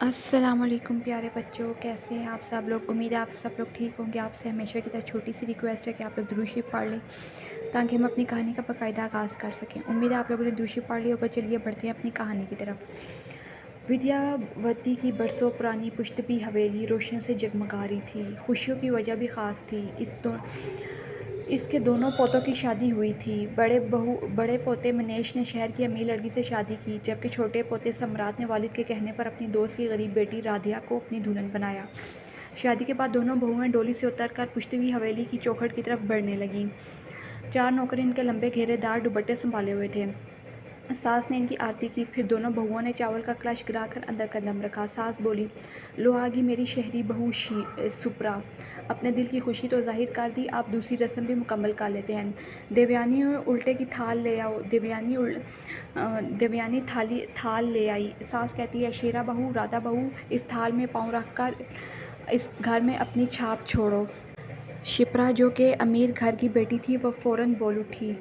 अस्सलाम वालेकुम प्यारे बच्चों, कैसे हैं आप सब लोग। उम्मीद है आप सब लोग ठीक होंगे। आपसे हमेशा की तरह छोटी सी रिक्वेस्ट है कि आप लोग दुरूद शरीफ पढ़ लें ताकि हम अपनी कहानी का बाकायदा आगाज़ कर सकें। उम्मीद है आप लोगों ने दुरूद शरीफ पढ़ ली होगा। चलिए बढ़ते हैं अपनी कहानी की तरफ। विद्यावती की बरसों पुरानी पुश्तपी हवेली रोशनियों से जगमगा रही थी। खुशियों की वजह भी ख़ास थी। इसके दोनों पोतों की शादी हुई थी। बड़े पोते मनेश ने शहर की अमीर लड़की से शादी की, जबकि छोटे पोते सम्राट ने वालिद के कहने पर अपनी दोस्त की गरीब बेटी राधिया को अपनी दुल्हन बनाया। शादी के बाद दोनों बहुएं डोली से उतरकर पुश्तवी हवेली की चौखट की तरफ बढ़ने लगीं। चार नौकर इनके लंबे घेरेदार दुपट्टे संभाले हुए थे। सास ने इनकी आरती की, फिर दोनों बहुओं ने चावल का कलश गिराकर अंदर कदम रखा। सास बोली, लो आ गई मेरी शहरी बहू सुप्रा। अपने दिल की खुशी तो जाहिर कर दी, आप दूसरी रस्म भी मुकम्मल कर लेते हैं। देवयानी उल्टे की थाल ले आओ। देवयानी थाल ले आई। सास कहती है, शेरा बहू, राधा बहू, इस थाल में पाँव रख कर इस घर में अपनी छाप छोड़ो। शिप्रा, जो कि अमीर घर की बेटी थी, वह फ़ौरन बोल उठी,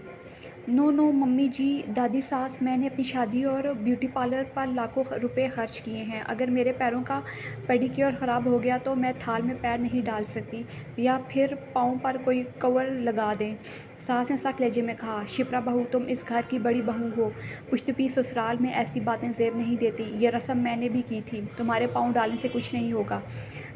नो नो मम्मी जी, दादी सास, मैंने अपनी शादी और ब्यूटी पार्लर पर लाखों रुपए खर्च किए हैं। अगर मेरे पैरों का पेडिक्योर ख़राब हो गया तो मैं थाल में पैर नहीं डाल सकती, या फिर पाँव पर कोई कवर लगा दें। सास ने सख्त लहजे में कहा, शिप्रा बहू, तुम इस घर की बड़ी बहू हो। पुश्तपी ससुराल में ऐसी बातें ज़ेब नहीं देती। ये रस्म मैंने भी की थी। तुम्हारे पाँव डालने से कुछ नहीं होगा।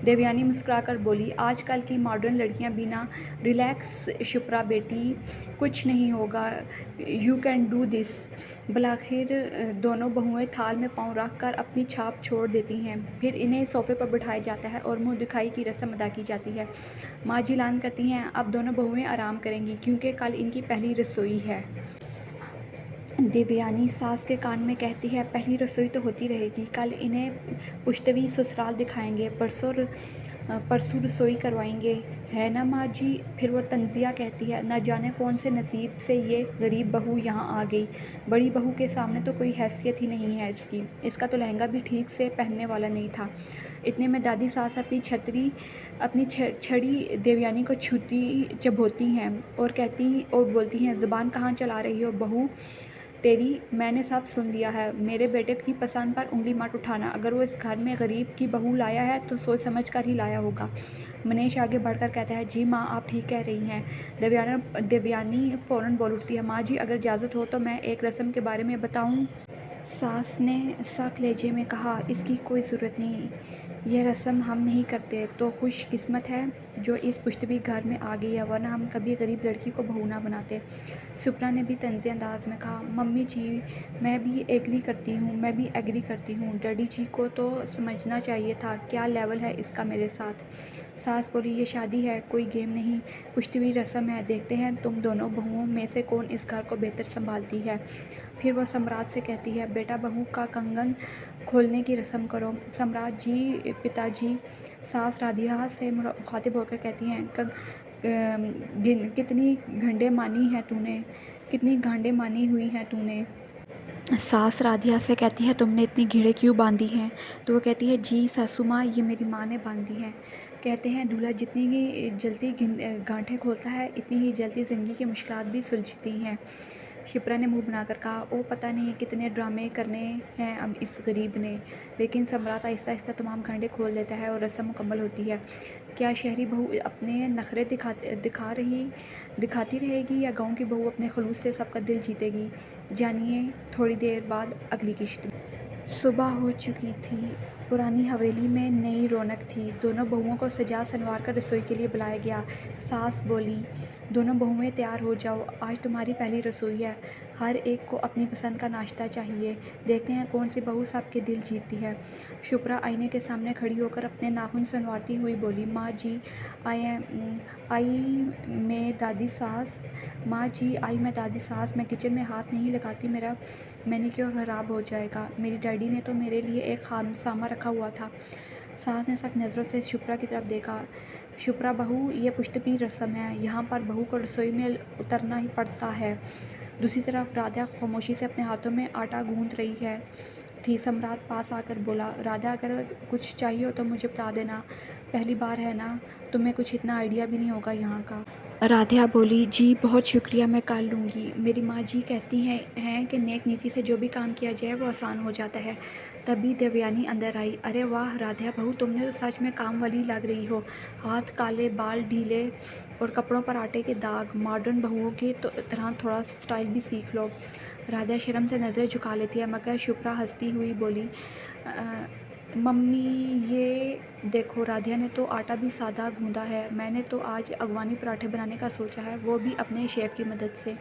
देवयानी मुस्कुराकर बोली, आजकल की मॉडर्न लड़कियां बिना। रिलैक्स शिप्रा बेटी, कुछ नहीं होगा, यू कैन डू दिस। बिलाखिर दोनों बहुएं थाल में पाँव रख कर अपनी छाप छोड़ देती हैं। फिर इन्हें सोफे पर बिठाया जाता है और मुंह दिखाई की रस्म अदा की जाती है। माँ जी ऐलान करती हैं, अब दोनों बहुएं आराम करेंगी क्योंकि कल इनकी पहली रसोई है। देवयानी सास के कान में कहती है, पहली रसोई तो होती रहेगी, कल इन्हें पुश्तवी ससुराल दिखाएंगे, परसों रसोई करवाएंगे, है ना माँ जी। फिर वो तंजिया कहती है, न जाने कौन से नसीब से ये गरीब बहू यहाँ आ गई। बड़ी बहू के सामने तो कोई हैसियत ही नहीं है इसकी। इसका तो लहंगा भी ठीक से पहनने वाला नहीं था। इतने में दादी सास अपनी छड़ी देवयानी को चबोती हैं और बोलती हैं, ज़ुबान कहाँ चला रही हो बहू तेरी, मैंने सब सुन लिया है। मेरे बेटे की पसंद पर उंगली मत उठाना। अगर वो इस घर में गरीब की बहू लाया है तो सोच समझ कर ही लाया होगा। मनीष आगे बढ़कर कहता है, जी माँ, आप ठीक कह रही हैं। देवयानी फ़ौरन बोल उठती है, माँ जी, अगर इजाज़त हो तो मैं एक रस्म के बारे में बताऊँ। सास ने सख्त लहजे में कहा, इसकी कोई ज़रूरत नहीं, यह रस्म हम नहीं करते। तो खुशकिस्मत है जो इस पुश्तवी घर में आ गई है, वरना हम कभी गरीब लड़की को बहू ना बनाते। सुप्रा ने भी तंज़े अंदाज में कहा, मम्मी जी, मैं भी एग्री करती हूँ। डैडी जी को तो समझना चाहिए था क्या लेवल है इसका मेरे साथ। सास बोली, ये शादी है, कोई गेम नहीं, पुश्तवी रस्म है। देखते हैं तुम दोनों बहुओं में से कौन इस घर को बेहतर संभालती है। फिर वो सम्राट से कहती है, बेटा बहू का कंगन खोलने की रस्म करो। सम्राट जी, पिताजी। सास राधिया से मुखातिब होकर कहती हैं, कितनी घंटे मानी हुई हैं तूने। सास राधिया से कहती है, तुमने इतनी घिड़े क्यों बांधी हैं। तो वो कहती है, जी सासू माँ, ये मेरी माँ ने बांधी हैं। कहते हैं, दूल्हा जितनी ही जल्दी गांठें खोलता है, इतनी ही जल्दी ज़िंदगी की मुश्किलात भी सुलझती हैं। शिप्रा ने मुंह बनाकर कहा, ओ पता नहीं कितने ड्रामे करने हैं अब इस गरीब ने। लेकिन सम्राट आहिस्ता आहिस्ता तमाम घंटे खोल देता है और रस्म मुकम्मल होती है। क्या शहरी बहू अपने नखरे दिखाती रहेगी, या गांव की बहू अपने खलूस से सबका दिल जीतेगी। जानिए थोड़ी देर बाद अगली किश्त में। सुबह हो चुकी थी। पुरानी हवेली में नई रौनक थी। दोनों बहुओं को सजा संवार कर रसोई के लिए बुलाया गया। सास बोली, दोनों बहुएं तैयार हो जाओ, आज तुम्हारी पहली रसोई है। हर एक को अपनी पसंद का नाश्ता चाहिए। देखते हैं कौन सी बहू सबके दिल जीतती है। शुभ्रा आईने के सामने खड़ी होकर अपने नाखून संवारती हुई बोली, माँ जी, आई मैं दादी सास। माँ जी, आई मैं दादी सास। मैं किचन में हाथ नहीं लगाती, मेरा मैनीक्योर ख़राब हो जाएगा। मेरी डैडी ने तो मेरे लिए एक खामसामा रखा हुआ था। सास ने सख्त नज़रों से शुभ्रा की तरफ देखा। शुभ्रा बहू, ये पुश्तपी रस्म है, यहाँ पर बहू को रसोई में उतरना ही पड़ता है। दूसरी तरफ राधा खामोशी से अपने हाथों में आटा गूंथ रही थी। सम्राट पास आकर बोला, राधा, अगर कुछ चाहिए हो तो मुझे बता देना, पहली बार है ना, तुम्हें कुछ इतना आइडिया भी नहीं होगा यहाँ का। राधिया बोली, जी बहुत शुक्रिया, मैं कर लूँगी। मेरी माँ जी कहती हैं कि नेक नीति से जो भी काम किया जाए वो आसान हो जाता है। तभी देवयानी अंदर आई। अरे वाह राधिया बहू, तुमने तो सच में काम वाली लग रही हो। हाथ काले, बाल ढीले और कपड़ों पर आटे के दाग। मॉडर्न बहुओं की तरह थोड़ा स्टाइल भी सीख लो। राधिया शर्म से नज़रें झुका लेती है, मगर शुभ्रा हंसती हुई बोली, "अ, मम्मी ये देखो, राधिया ने तो आटा भी सादा गूंदा है। मैंने तो आज अगवानी पराठे बनाने का सोचा है, वो भी अपने शेफ़ की मदद से।"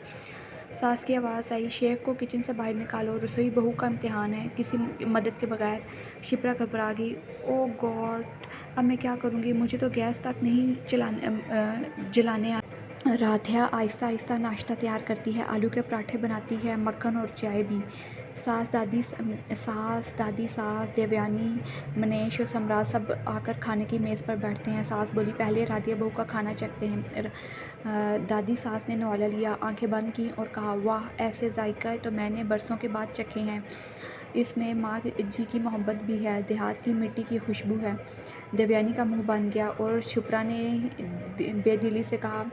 सास की आवाज़ आई, शेफ़ को किचन से बाहर निकालो, रसोई बहू का इम्तिहान है। किसी मदद के बगैर शिप्रा घबरा गई। ओह गॉड, अब मैं क्या करूँगी, मुझे तो गैस तक नहीं जलाने आ। राधिया आहिस्ता आहिस्ता नाश्ता तैयार करती है, आलू के पराठे बनाती है, मक्खन और चाय भी। सास, देवयानी, मनीष और सम्राट सब आकर खाने की मेज़ पर बैठते हैं। सास बोली, पहले राधिया बहू का खाना चखते हैं। दादी सास ने नवाला लिया, आंखें बंद की और कहा, वाह, ऐसे जायका तो मैंने बरसों के बाद चखे हैं। इसमें माँ जी की मोहब्बत भी है, देहात की मिट्टी की खुशबू है। देवयानी का मुंह बन गया और शुभ्रा ने बेदिली से कहा,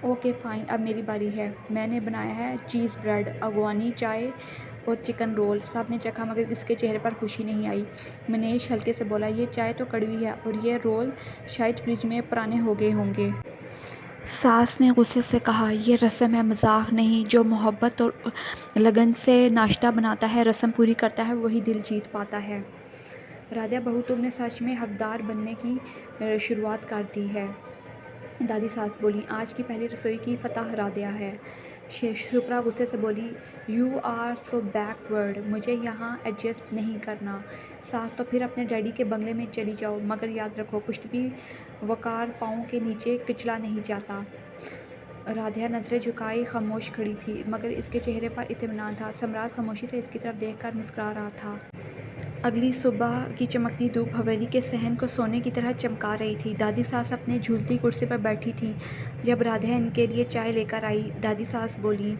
ओके फ़ाइन, अब मेरी बारी है। मैंने बनाया है चीज़ ब्रेड, अगवानी चाय और चिकन रोल। सब ने चखा, मगर किसके चेहरे पर खुशी नहीं आई। मनीष हल्के से बोला, ये चाय तो कड़वी है और ये रोल शायद फ्रिज में पुराने हो गए होंगे। सास ने गुस्से से कहा, यह रस्म है, मजाक नहीं। जो मोहब्बत और लगन से नाश्ता बनाता है, रस्म पूरी करता है, वही दिल जीत पाता है। राधिया बहू, तुमने सच में हकदार बनने की शुरुआत कर दी है। दादी सास बोली, आज की पहली रसोई की फतह राधिया है। शुभ्रा गुस्से से बोली, यू आर सो बैकवर्ड, मुझे यहाँ एडजस्ट नहीं करना। सास, तो फिर अपने डैडी के बंगले में चली जाओ, मगर याद रखो, कुछ भी वकार पाँव के नीचे कुचला नहीं जाता। राधिया नज़रें झुकाए खामोश खड़ी थी, मगर इसके चेहरे पर इत्मीनान था। सम्राट खामोशी से इसकी तरफ देखकर मुस्कुरा रहा था। अगली सुबह की चमकती धूप हवेली के सहन को सोने की तरह चमका रही थी। दादी सास अपनी झूलती कुर्सी पर बैठी थी जब राधिया इनके लिए चाय लेकर आई। दादी सास बोली,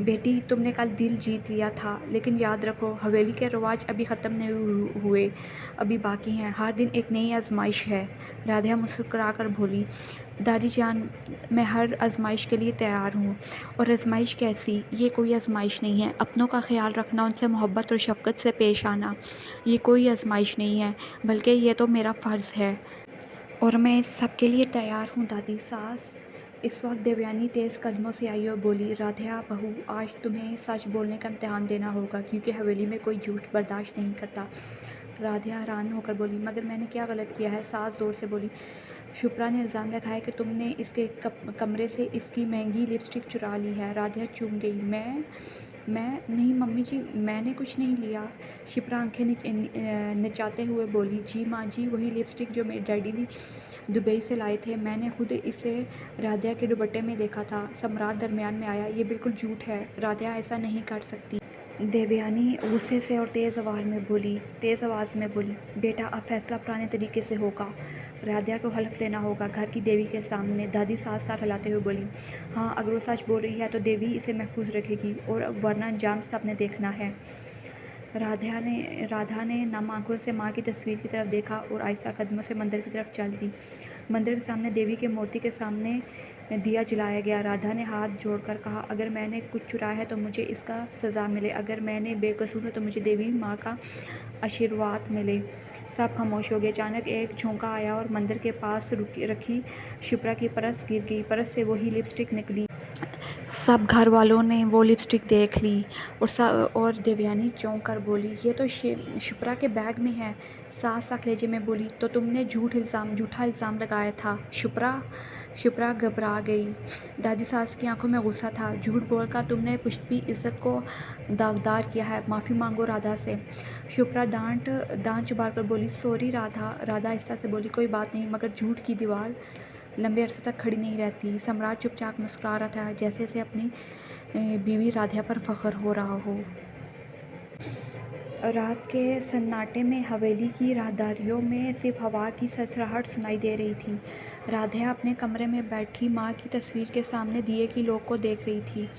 बेटी, तुमने कल दिल जीत लिया था, लेकिन याद रखो, हवेली के रिवाज अभी ख़त्म नहीं हुए, अभी बाकी हैं। हर दिन एक नई आजमाइश है। राधिया मुस्कुरा कर बोली, दादी जान, मैं हर आजमाइश के लिए तैयार हूँ। और आजमाइश कैसी? ये कोई आजमाइश नहीं है। अपनों का ख्याल रखना, उनसे मोहब्बत और शफ़क़त से पेश आना, ये कोई आजमाइश नहीं है, बल्कि ये तो मेरा फ़र्ज़ है और मैं इस सब के लिए तैयार हूँ। दादी सास। इस वक्त देवयानी तेज़ कदमों से आई और बोली, राधिया बहू, आज तुम्हें सच बोलने का इम्तिहान देना होगा, क्योंकि हवेली में कोई झूठ बर्दाश्त नहीं करता। राधिया हैरान होकर बोली, मगर मैंने क्या गलत किया है? सास ज़ोर से बोली, शुभ्रा ने इल्ज़ाम लगाया कि तुमने इसके कमरे से इसकी महंगी लिपस्टिक चुरा ली है। राधिया चूम गई। मैं नहीं मम्मी जी, मैंने कुछ नहीं लिया। शिप्रा आंखें नचाते हुए बोली, जी माँ जी, वही लिपस्टिक जो मेरे डैडी ने दुबई से लाए थे, मैंने खुद इसे राधिया के दुपट्टे में देखा था। सम्राट दरमियान में आया, ये बिल्कुल झूठ है, राधिया ऐसा नहीं कर सकती। देवयानी गुस्से से और तेज़ आवाज़ में बोली, बेटा, अब फैसला पुराने तरीके से होगा। राधिया को हल्फ लेना होगा, घर की देवी के सामने। दादी साथ साथ हिलाते हुए बोली, हाँ, अगर वो सच बोल रही है तो देवी इसे महफूज रखेगी, और वरना अंजाम सबने देखना है। राधा ने नम आंखों से माँ की तस्वीर की तरफ देखा और आहिस्ता कदमों से मंदिर की तरफ चल दी। मंदिर के सामने देवी के मूर्ति के सामने दिया जलाया गया। राधा ने हाथ जोड़कर कहा, अगर मैंने कुछ चुराया है तो मुझे इसका सज़ा मिले, अगर मैंने बेकसूर है तो मुझे देवी माँ का आशीर्वाद मिले। सब खामोश हो गए। अचानक एक झोंका आया और मंदिर के पास रखी शिप्रा की परस गिर गई। परस से वही लिपस्टिक निकली। सब घर वालों ने वो लिपस्टिक देख ली और देवयानी चौंक कर बोली, ये तो शिप्रा के बैग में है। सास कलेजे में बोली, तो तुमने झूठा इल्ज़ाम लगाया था। शिप्रा घबरा गई। दादी सास की आंखों में गुस्सा था। झूठ बोलकर तुमने पुश्तवी इज्जत को दागदार किया है, माफ़ी मांगो राधा से। शिप्रा दांत चुबार कर बोली, सॉरी राधा। राधा आहिस्ता से बोली, कोई बात नहीं, मगर झूठ की दीवार लंबे अरसे तक खड़ी नहीं रहती। सम्राट चुपचाप मुस्कुरा रहा था, जैसे उसे अपनी बीवी राधिया पर फ़ख्र हो रहा हो। रात के सन्नाटे में हवेली की राहदारियों में सिर्फ हवा की सरसराहट सुनाई दे रही थी। राधिया अपने कमरे में बैठी माँ की तस्वीर के सामने दिए की लौ को देख रही थी।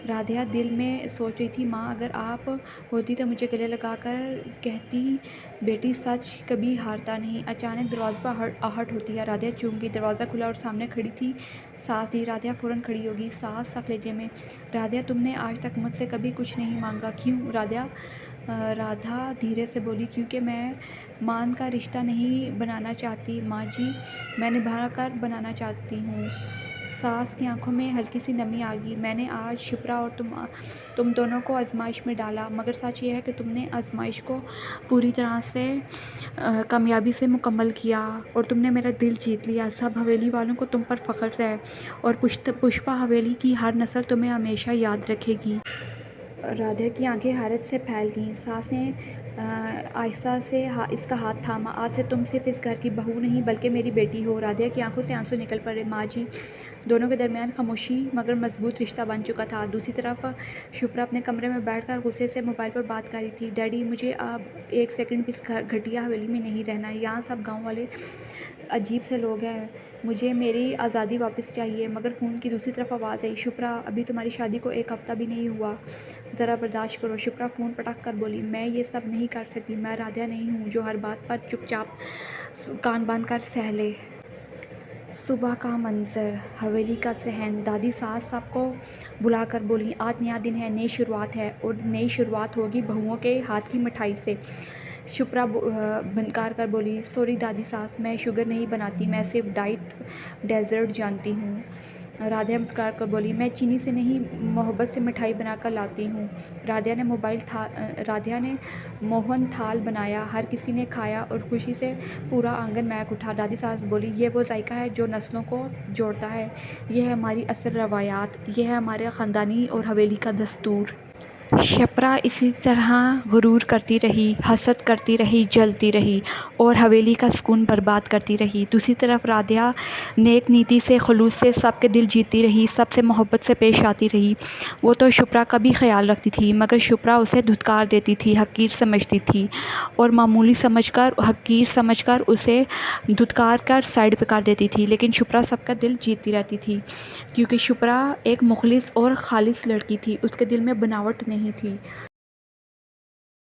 राधिया दिल में सोच रही थी, माँ, अगर आप होती तो मुझे गले लगाकर कहती, बेटी, सच कभी हारता नहीं। अचानक दरवाज़े पर आहट होती है। राधिया चूम गई। दरवाज़ा खुला और सामने खड़ी थी सास दी। राधिया फ़ौरन खड़ी होगी। सास कलेजे में, राधिया, तुमने आज तक मुझसे कभी कुछ नहीं मांगा, क्यों? राधिया राधा धीरे से बोली, क्योंकि मैं मान का रिश्ता नहीं बनाना चाहती माँ जी, मैं निभा कर बनाना चाहती हूँ। सास की आंखों में हल्की सी नमी आ गई। मैंने आज शिप्रा और तुम दोनों को आजमाइश में डाला, मगर सच ये है कि तुमने आजमाइश को पूरी तरह से कामयाबी से मुकम्मल किया और तुमने मेरा दिल जीत लिया। सब हवेली वालों को तुम पर फ़ख्र है और पुष्पा हवेली की हर नस्ल तुम्हें हमेशा याद रखेगी। राधा की आंखें हैरत से फैल गईं। सास ने आहिस्ता से इसका हाथ थामा। आज से तुम सिर्फ इस घर की बहू नहीं बल्कि मेरी बेटी हो। राधा की आंखों से आंसू निकल पड़े। माँ जी, दोनों के दरमियान खामोशी मगर मजबूत रिश्ता बन चुका था। दूसरी तरफ शुभ्रा अपने कमरे में बैठकर गुस्से से मोबाइल पर बात कर रही थी। डैडी, मुझे अब एक सेकंड भी इस घटिया हवेली में नहीं रहना है। यहाँ सब गाँव वाले अजीब से लोग हैं। मुझे मेरी आज़ादी वापस चाहिए। मगर फ़ोन की दूसरी तरफ आवाज़ आई, शुभ्रा, अभी तुम्हारी शादी को 1 हफ़्ता भी नहीं हुआ, ज़रा बर्दाश्त करो। शुभ्रा फ़ोन पटक कर बोली, मैं ये सब नहीं कर सकती। मैं राधा नहीं हूँ जो हर बात पर चुपचाप कान बांध कर सह ले। सुबह का मंजर, हवेली का सहन। दादी सास सबको बुलाकर बोली, आज नया दिन है, नई शुरुआत है और नई शुरुआत होगी बहुओं के हाथ की मिठाई से। शुभ्रा बनकार कर बोली, सॉरी दादी सास, मैं शुगर नहीं बनाती, मैं सिर्फ डाइट डेजर्ट जानती हूँ। राधा मुस्कुरा कर बोली, मैं चीनी से नहीं मोहब्बत से मिठाई बनाकर लाती हूँ। राधा ने मोहन थाल बनाया, हर किसी ने खाया और खुशी से पूरा आंगन महक उठा। दादी सास बोली, ये वो जायका है जो नस्लों को जोड़ता है, ये है हमारी असल रवायात, ये है हमारे ख़ानदानी और हवेली का दस्तूर। शिप्रा इसी तरह गुरूर करती रही, हसद करती रही, जलती रही और हवेली का सुकून बर्बाद करती रही। दूसरी तरफ राधा नेक नीति से, खुलूस से सबके दिल जीतती रही, सबसे मोहब्बत से पेश आती रही। वो तो शिप्रा का भी ख्याल रखती थी, मगर शिप्रा उसे धुतकार देती थी, हकीर समझती थी और मामूली समझकर, हकीर समझकर उसे धुतकार कर साइड पे कर देती थी। लेकिन शिप्रा सबका दिल जीतती रहती थी, क्योंकि शिप्रा एक मुखलिस और खालिस लड़की थी, उसके दिल में बनावट नहीं थी।